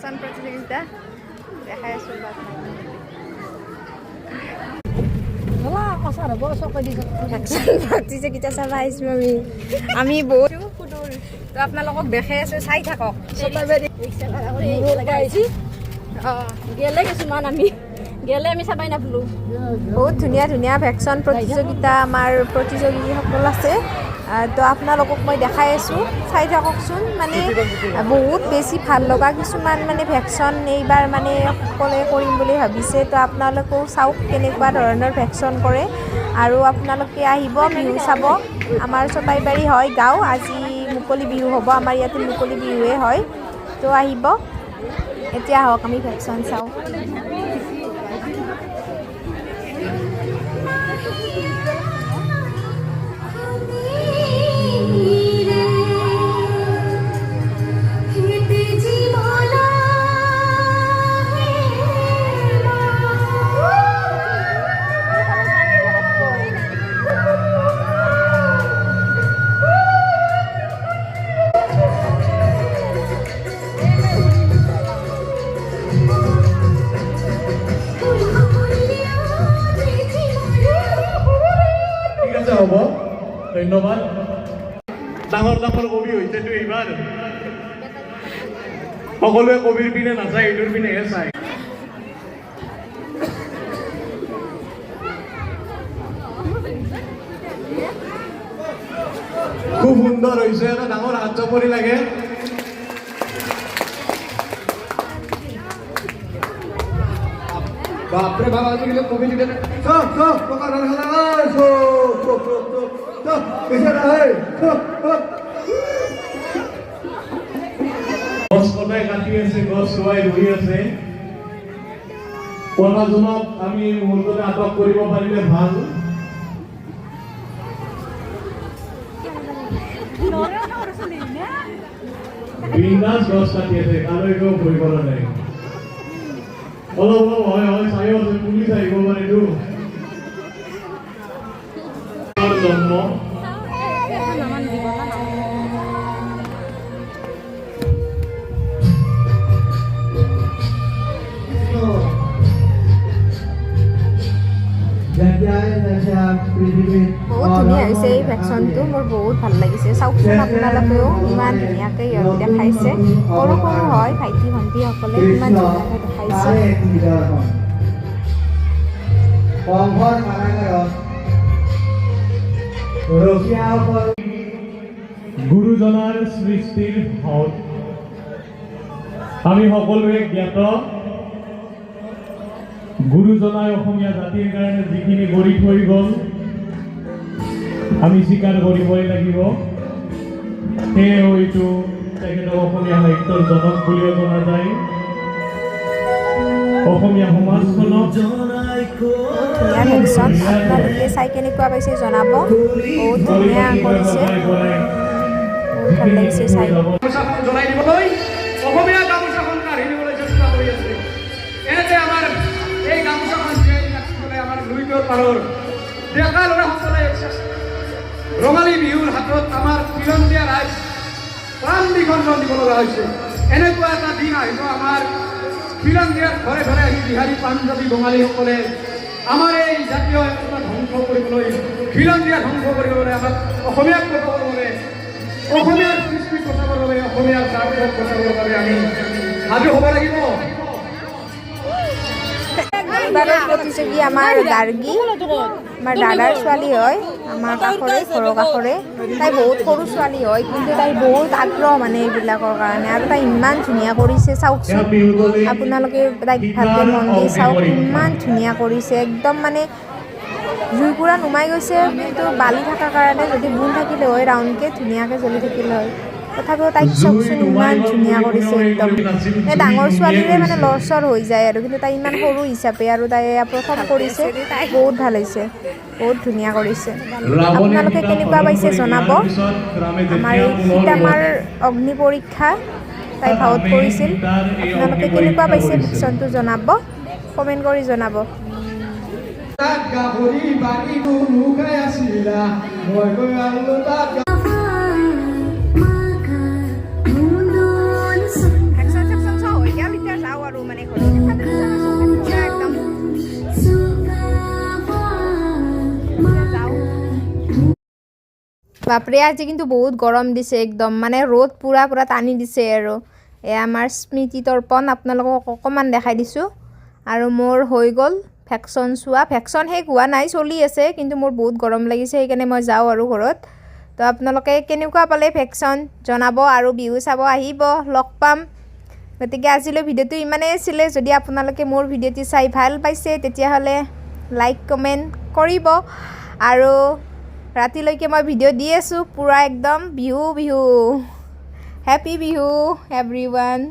ভেকশন প্ৰতিযোগিতা দেখাই আছো প্ৰতিযোগিতা চাব আহিছো আমি বহুত তো আপোনালোকক দেখাই আছো চাই থাকক গেলে কিছুমান গেলে আমি চাবাই নাপালো বহুত ধুনীয়া ধুনীয়া ভেকশন প্ৰতিযোগিতা আমাৰ প্ৰতিযোগীসকল আছে তো আপোনালোকক মই দেখাই আছো চাই থাককচোন মানে বহুত বেছি ভাল লগা কিছুমান মানে ভেকশন এইবাৰ মানে সকলোৱে কৰিম বুলি ভাবিছে তো আপোনালোকেও চাওক কেনেকুৱা ধৰণৰ ভেকশন কৰে আৰু আপোনালোকে আহিব বিহু চাব আমাৰ চটাইবাৰী হয় গাঁও আজি মুকলি বিহু হ'ব আমাৰ ইয়াতে মুকলি বিহুৱে হয় তো আহিব এতিয়া আহক আমি ভেকশন চাওঁ ধন্যবাদ ডাঙৰ ডাঙৰ কবি হৈছেতো এইবাৰ সকলোৱে কবিৰ পিনে নাচায় এইটোৰ পিনেহে চায় খুব সুন্দৰ হৈছে এটা ডাঙৰ হাত চাপৰি লাগে বাপৰে বাবা আজিকালি কবি দিলে গছ কটাই কাটি আছে গছ ৰোৱাই ৰুই আছে কলাজনক আমি মুহূৰ্ততে আটক কৰিব পাৰিলে ভাল বিন্দাস গছ কাটি আছে কাৰো একো ভয় কৰা নাই অলপ অলপ হয় হয় চাই আছে পুলিচ আহিব পাৰে এইটো জন্ম বহুত ধুনীয়া হৈছে এই ভেকশনটো মোৰ বহুত ভাল লাগিছে চাওকচোন আপোনালোকেও ইমান ধুনীয়াকৈ ইহঁতে দেখাইছে সৰু সৰু হয় ভাইটি ভণ্টিসকলে ইমান ধুনীয়াকৈ দেখাইছে গুৰুজনাৰ সৃষ্টিৰ ভাৱ আমি সকলোৱে জ্ঞাত গুৰুজনাই অসমীয়া জাতিৰ কাৰণে যিখিনি গঢ়ি থৈ গ'ল আমি স্বীকাৰ কৰিবই লাগিব সেয়ে হয়তো তেখেতক অসমীয়া সাহিত্যৰ জনক বুলিও জনা যায় অসমীয়া সমাজখনক ধুনীয়া ভেকশন আপোনালোকে চাই কেনেকুৱা পাইছে জনাব বহুত ধুনীয়া কৰিছে বহুত ভাল লাগিছে চাই জনাই দিবলৈ অসমীয়া গামোচাখন কাঢ়ি নিবলৈ চেষ্টা কৰি আছে এনেতে আমাৰ এই গামোচাখন জীয়াই আমাৰ লুইতৰ পাৰৰ ডেকা ল'ৰাসকলে ৰঙালী বিহুৰ হাতত আমাৰ খিলঞ্জীয়া ৰাইজ প্ৰাণ বিসৰ্জন দিব লগা হৈছে এনেকুৱা এটা দিন আহিব আমাৰ খিলঞ্জীয়াৰ ঘৰে ঘৰে আহি বিহাৰী পাঞ্জাবী বঙালীসকলে আমাৰ এই জাতীয় একতা ধ্বংস কৰিবলৈ খিলঞ্জীয়া ধ্বংস কৰিবলৈ আমাক অসমীয়াক বচাবৰ বাবে অসমীয়াৰ সৃষ্টি বচাবৰ বাবে অসমীয়াৰ জাতীয় বচাবৰ বাবে আমি সাজু হ'ব লাগিব এইবাৰৰ প্ৰতিযোগী আমাৰ গাৰ্গী আমাৰ দাদাৰ ছোৱালী হয় আমাৰ কাষৰে ঘৰৰ কাষৰে তাই বহুত সৰু ছোৱালী হয় কিন্তু তাই বহুত আগ্ৰহ মানে এইবিলাকৰ কাৰণে আৰু তাই ইমান ধুনীয়া কৰিছে চাওকচোন আপোনালোকে তাইক ভালকৈ মন দি চাওক ইমান ধুনীয়া কৰিছে একদম মানে জুইকুৰা নুমাই গৈছে কিন্তু বালি থকাৰ কাৰণে যদি বোন থাকিলে হয় ৰাউণ্ডকৈ ধুনীয়াকৈ জ্বলি থাকিলে হয় তথাপিও তাইক চাওকচোন ইমান ধুনীয়া কৰিছে একদম এই ডাঙৰ ছোৱালীৰে মানে লৰচৰ হৈ যায় আৰু কিন্তু তাই ইমান সৰু হিচাপে আৰু তাই প্ৰথম কৰিছে বহুত ভাল হৈছে বহুত ধুনীয়া কৰিছে আপোনালোকে কেনেকুৱা পাইছে জনাব আমাৰ এই সীতামাৰ অগ্নি পৰীক্ষা তাই ভাৱত কৰিছিল আপোনালোকে কেনেকুৱা পাইছে ভেকশনটো জনাব কমেণ্ট কৰি জনাব বাপৰে আজি কিন্তু বহুত গৰম দিছে একদম মানে ৰ'দ পুৰা পুৰা টানি দিছে আৰু এয়া আমাৰ স্মৃতি তৰ্পণ আপোনালোকক অকণমান দেখাই দিছোঁ আৰু মোৰ হৈ গ'ল ভেকশ্যন চোৱা ভেকশ্যন শেষ হোৱা নাই চলি আছে কিন্তু মোৰ বহুত গৰম লাগিছে সেইকাৰণে মই যাওঁ আৰু ঘৰত তো আপোনালোকে কেনেকুৱা পালে ভেকশ্যন জনাব আৰু বিহু চাব আহিব লগ পাম গতিকে আজিলৈ ভিডিঅ'টো ইমানেই আছিলে যদি আপোনালোকে মোৰ ভিডিঅ'টো চাই ভাল পাইছে তেতিয়াহ'লে লাইক কমেণ্ট কৰিব আৰু ৰাতিলৈকে মই ভিডিঅ' দি আছোঁ পুৰা একদম বিহু হেপী বিহু এভৰিৱান